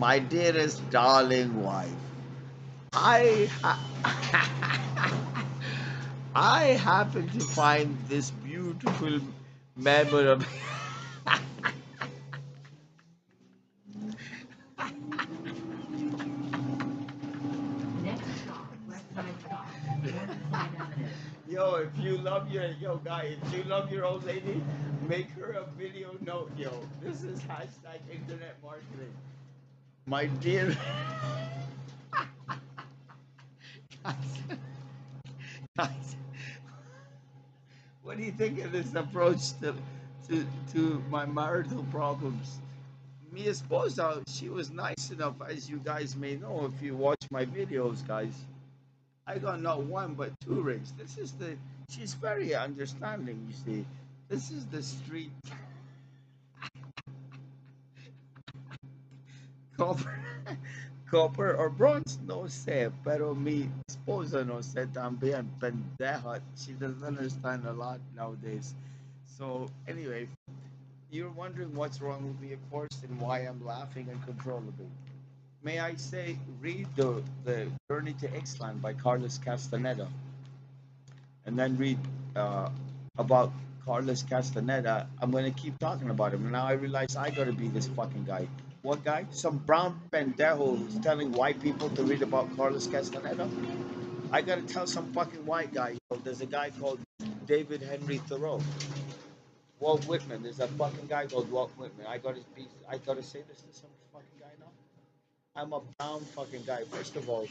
My dearest darling wife, I I happen to find this beautiful memorable. Yo, if you love your yo guy, if you love your old lady, make her a video note, yo. This is hashtag internet marketing. My dear guys, guys, what do you think of this approach to to my marital problems? Mi esposa, she was nice enough, as you guys may know if you watch my videos, guys. I got not one but two rings. This is the. She's very understanding. You see, this is the street copper, copper or bronze. No sé, pero mi esposa no sé también pendeja. She doesn't understand a lot nowadays. So anyway, you're wondering what's wrong with me, of course, and why I'm laughing uncontrollably. May I say, read the Journey to Ixtlan by Carlos Castaneda, and then read uh, about Carlos Castaneda. I'm going to keep talking about him. And now I realize I got to be this fucking guy. What guy? Some brown pendejo who's telling white people to read about Carlos Castaneda? I got to tell some fucking white guy. There's a guy called David Henry Thoreau. Walt Whitman. There's a fucking guy called Walt Whitman. I got to say this to some fucking guy now. I'm a brown fucking guy. First of all,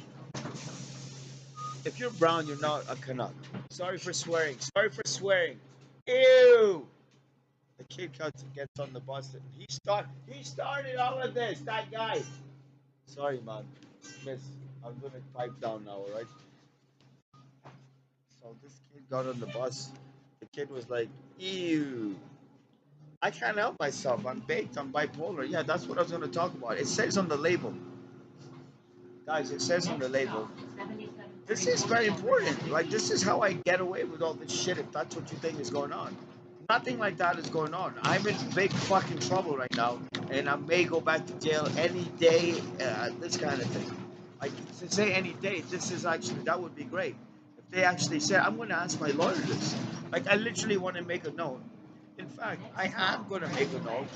if you're brown, you're not a Canuck. Sorry for swearing. Sorry for swearing. Ew. The kid gets on the bus and he started all of this. That guy. Sorry, man. Miss, I'm gonna pipe down now, alright? So this kid got on the bus. The kid was like, ew. I can't help myself. I'm baked. I'm bipolar. Yeah, that's what I was gonna talk about. It says on the label. Guys, it says on the label. This is very important. Like, this is how I get away with all this shit if that's what you think is going on. Nothing like that is going on. I'm in big fucking trouble right now, and I may go back to jail any day. This kind of thing. Like, to say any day, this is actually, that would be great. If they actually say, I'm going to ask my lawyer this. Like, I literally want to make a note. In fact, I am going to make a note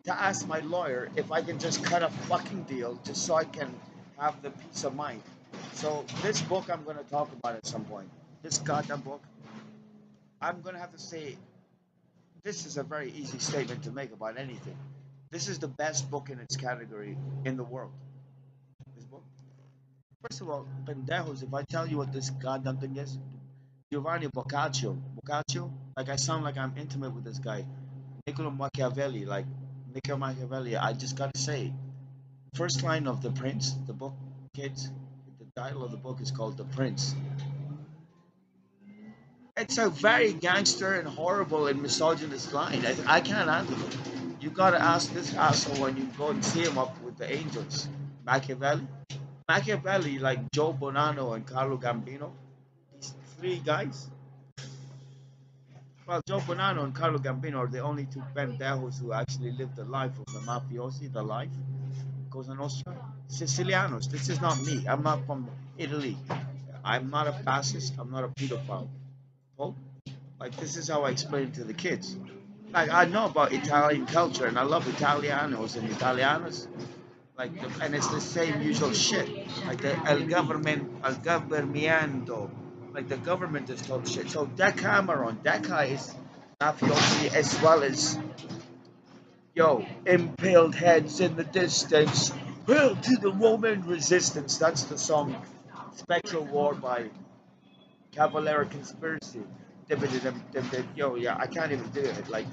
to ask my lawyer if I can just cut a fucking deal just so I can have the peace of mind. So this book I'm going to talk about at some point. This goddamn book, I'm going to have to say this is a very easy statement to make about anything. This is the best book in its category in the world. This book. First of all, pendejos, if I tell you what this goddamn thing is, Giovanni Boccaccio. Boccaccio? Like I sound like I'm intimate with this guy. Niccolo Machiavelli, like Niccolo Machiavelli, I just gotta say, first line of The Prince, the book, kids, the title of the book is called The Prince. It's a very gangster and horrible and misogynist line. I can't handle it. You gotta ask this asshole when you go and see him up with the angels. Machiavelli? Machiavelli, like Joe Bonanno and Carlo Gambino, these three guys. Well, Joe Bonanno and Carlo Gambino are the only two pendejos who actually lived the life of the mafiosi, the life. Cosa Nostra. Sicilianos. This is not me. I'm not from Italy. I'm not a fascist. I'm not a pedophile. Oh, like this is how I explain it to the kids. Like I know about Italian culture and I love Italianos and Italianas. Like and it's the same usual shit. Like the el governmiento. Like the government is told shit. So Decameron, Deca is mafiosi as well as yo impaled heads in the distance. Hail to the Roman resistance. That's the song Spectral War by Cavalera Conspiracy. Yo, yeah, I can't even do it. Like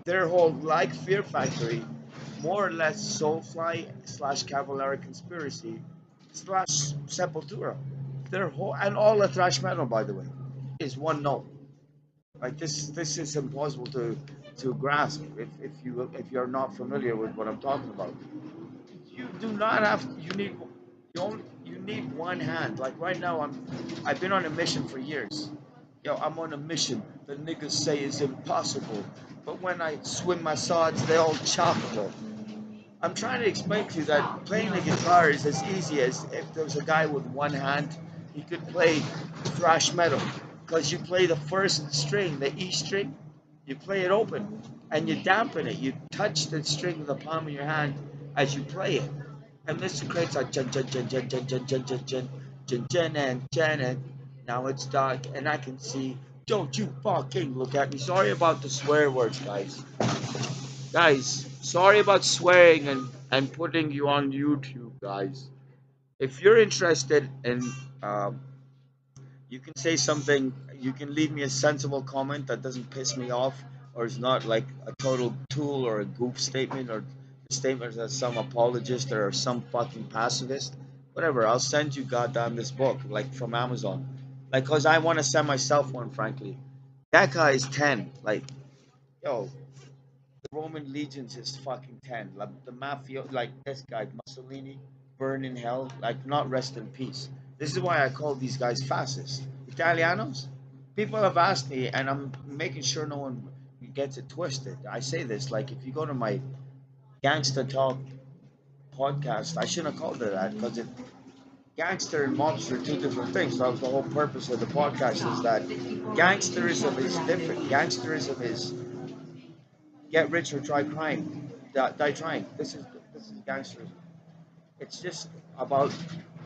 their whole like Fear Factory, more or less Soulfly slash Cavalera Conspiracy slash Sepultura. Their whole and all the thrash metal, by the way, is one note. Like this is impossible to grasp if you're not familiar with what I'm talking about. You do not have you need you need one hand. Like right now I've been on a mission for years. Yo, I'm on a mission. The niggas say it's impossible. But when I swing my swords, they all chop. I'm trying to explain to you that playing the guitar is as easy as if there was a guy with one hand, he could play thrash metal. Because you play the first string, the E string, you play it open and you dampen it. You touch the string with the palm of your hand as you play it. And this creates a jen jen jen jen jen jen jen jen jen jen jen and now it's dark and I can see. Don't you fucking look at me. Sorry about the swear words, guys. Guys, sorry about swearing and putting you on YouTube, guys. If you're interested in, um, you can say something, you can leave me a sensible comment that doesn't piss me off or is not like a total tool or a goof statement or a statement that some apologist or some fucking pacifist. Whatever, I'll send you goddamn this book, like from Amazon. Like, cause I want to send myself one, frankly. That guy is 10. Like, yo, Roman legions is fucking 10. Like the mafia, like this guy, Mussolini, burn in hell, like not rest in peace. This is why I call these guys fascists. Italianos? People have asked me, and I'm making sure no one gets it twisted. I say this, like if you go to my Gangster Talk podcast, I shouldn't have called it that because it gangster and mobster are two different things. That was the whole purpose of the podcast is that gangsterism is different. Gangsterism is get rich or try crime, die trying. This is gangsterism. It's just about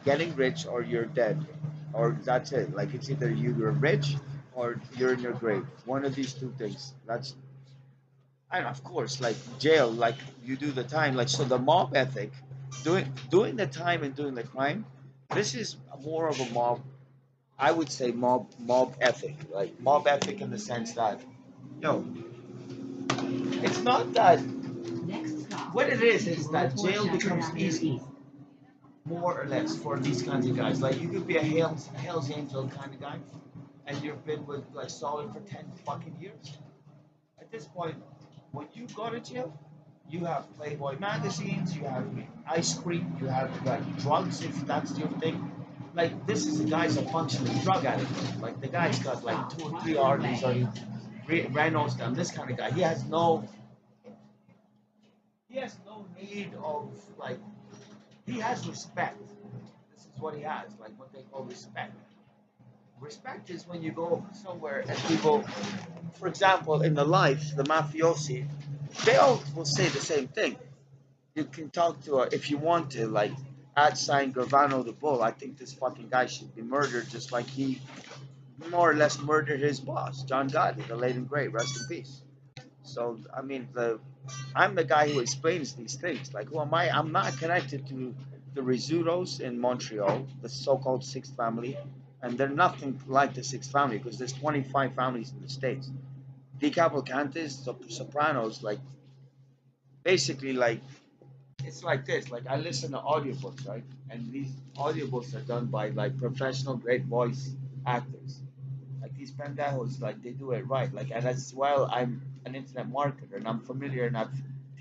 getting rich or you're dead, or that's it. Like it's either you're rich or you're in your grave. One of these two things. That's and of course like jail. Like you do the time. Like so the mob ethic, doing the time and doing the crime. This is more of a mob. I would say mob ethic. Like mob ethic in the sense that yo, it's not that what it is that jail becomes easy, more or less, for these kinds of guys. Like you could be a Hell's Angel kind of guy, and you've been with like solid for 10 fucking years. At this point, when you go to jail, you have Playboy magazines, you have ice cream, you have like drugs if that's your thing. Like this is a guy's a functioning drug addict. Like the guy's got like 2 or 3 Harleys or Reynolds and this kind of guy. He has no need of like he has respect. This is what he has, like what they call respect. Respect is when you go somewhere and people, for example, in the life, the mafiosi, they all will say the same thing. You can talk to if you want to, like, at sign Gravano the Bull. I think this fucking guy should be murdered just like he more or less murdered his boss, John Gotti, the late and great, rest in peace. So I mean, I'm the guy who explains these things. Like, who am I? I'm not connected to the Rizzutos in Montreal, the so-called Sixth Family, and they're nothing like the Sixth Family because there's 25 families in the states. The Cavalcantes, Sopranos, like basically like it's like this. Like I listen to audiobooks, right? And these audiobooks are done by like professional, great voice actors. Like these pendejos, like they do it right. Like and as well, I'm an internet marketer and I'm familiar and I've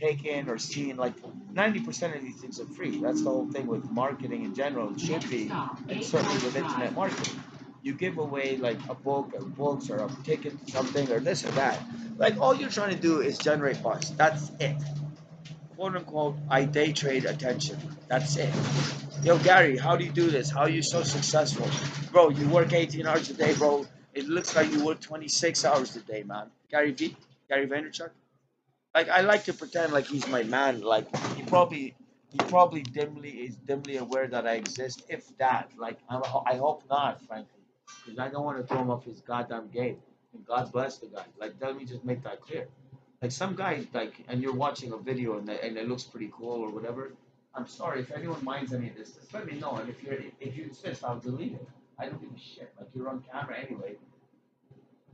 taken or seen like 90% of these things are free. That's the whole thing with marketing in general. It should be, and certainly with internet marketing. You give away like a book or books or a ticket to something or this or that. Like all you're trying to do is generate buzz. That's it. Quote unquote, I day trade attention. That's it. Yo, Gary, how do you do this? How are you so successful? Bro, you work 18 hours a day, bro. It looks like you work 26 hours a day, man. Gary Vaynerchuk. Like, I like to pretend like he's my man. Like, he probably dimly aware that I exist, if that. Like, I hope not, frankly. Because I don't want to throw him off his goddamn game. And God bless the guy. Like, let me just make that clear. Like some guy, like, and you're watching a video and it looks pretty cool or whatever. I'm sorry if anyone minds any of this. Just let me know. And if you insist, I'll delete it. I don't give a shit. Like you're on camera anyway.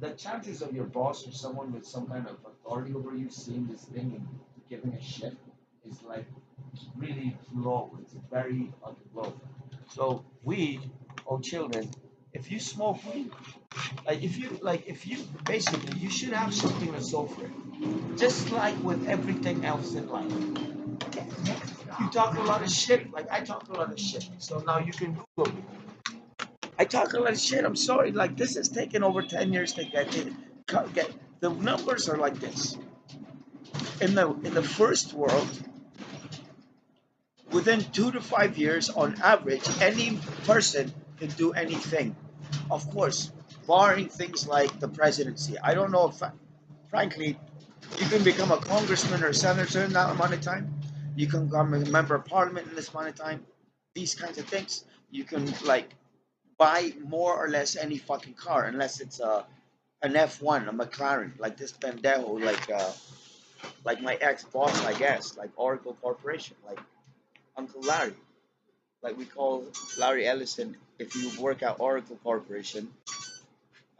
The chances of your boss or someone with some kind of authority over you seeing this thing and giving a shit is like really low. It's very low. So we, oh children, if you smoke weed, like if you basically you should have something to show for it. Just like with everything else in life. You talk a lot of shit, like I talk a lot of shit. So now you can Google me. I talk a lot of shit. I'm sorry. Like this has taken over 10 years to get it. Get the numbers are like this. In the first world, within 2 to 5 years, on average, any person can do anything. Of course, barring things like the presidency. I don't know if, frankly, you can become a congressman or senator in that amount of time. You can become a member of parliament in this amount of time. These kinds of things. You can like buy more or less any fucking car, unless it's an F1, a McLaren, like this pendejo, like my ex boss, I guess, like Oracle Corporation, like Uncle Larry, like we call Larry Ellison. If you work at Oracle Corporation,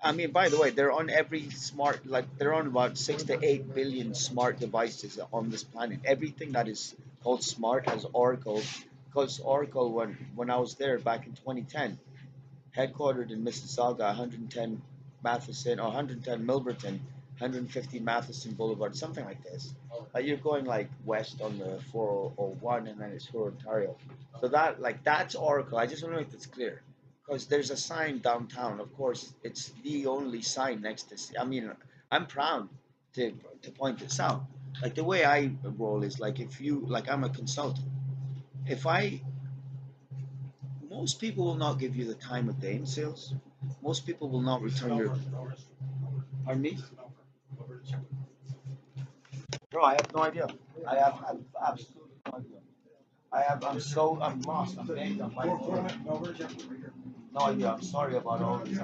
I mean, by the way, they're on every smart, like they're on about 6 to 8 billion smart devices on this planet. Everything that is called smart has Oracle, because Oracle, when I was there back in 2010, headquartered in Mississauga, 110 Matheson or 110 Milverton, 150 Matheson Boulevard, something like this. You're going like west on the 401, and then it's for Ontario. So that's Oracle. I just want to make this clear, because there's a sign downtown. Of course, it's the only sign next to. I mean, I'm proud to point this out. Like the way I roll is like, if you like, I'm a consultant. If I Most people will not give you the time of day in sales. Most people will not return your. Pardon me? Bro, I have no idea. I have absolutely no idea. I'm lost. I'm vague. No idea. I'm sorry about all this. I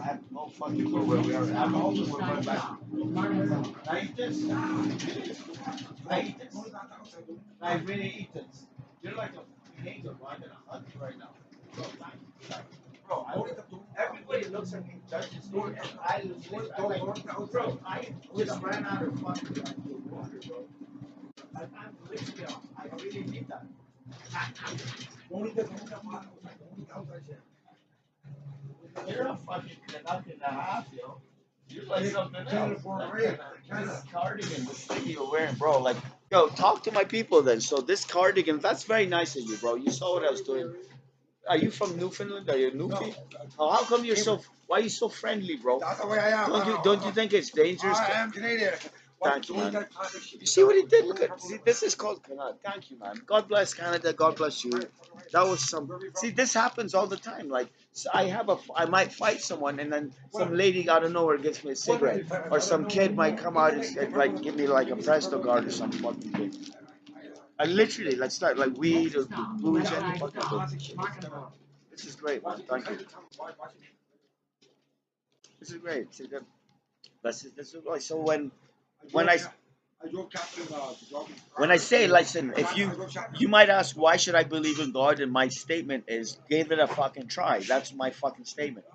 have no fucking clue where we are. I'm hoping we're going back. I eat this. I eat this. I really eat this. You're like a fucking angel, bro. I'm gonna hug you right now. Bro, thank you. Bro, everybody looks at me, judges me, and I just ran out of fucking water, bro. I'm literally, I really need that. You're a fucking canuck and a half, yo. You're like something else. This cardigan, this thing you're wearing, bro. Like, yo, talk to my people then. So this cardigan, that's very nice of you, bro. You saw what I was doing. Are you from Newfoundland? Are you Newfie? Oh, how come you're so? Why are you so friendly, bro? That's the way I am. Don't you think it's dangerous? I am Canadian. Thank you, man. You see what he did? Look at, see, this is called Canada. Thank you, man. God bless Canada. God bless you. That was some. See, this happens all the time. Like, so I might fight someone, and then some lady out of nowhere gives me a cigarette, or some kid might come out and like give me like a Presto card or some fucking thing. I literally like start like weed or booze, any fucking thing. This is great, man. Thank you. This is great. See, this is right. So when I when I say, listen, if you might ask, why should I believe in God, and my statement is, give it a fucking try. That's my fucking statement.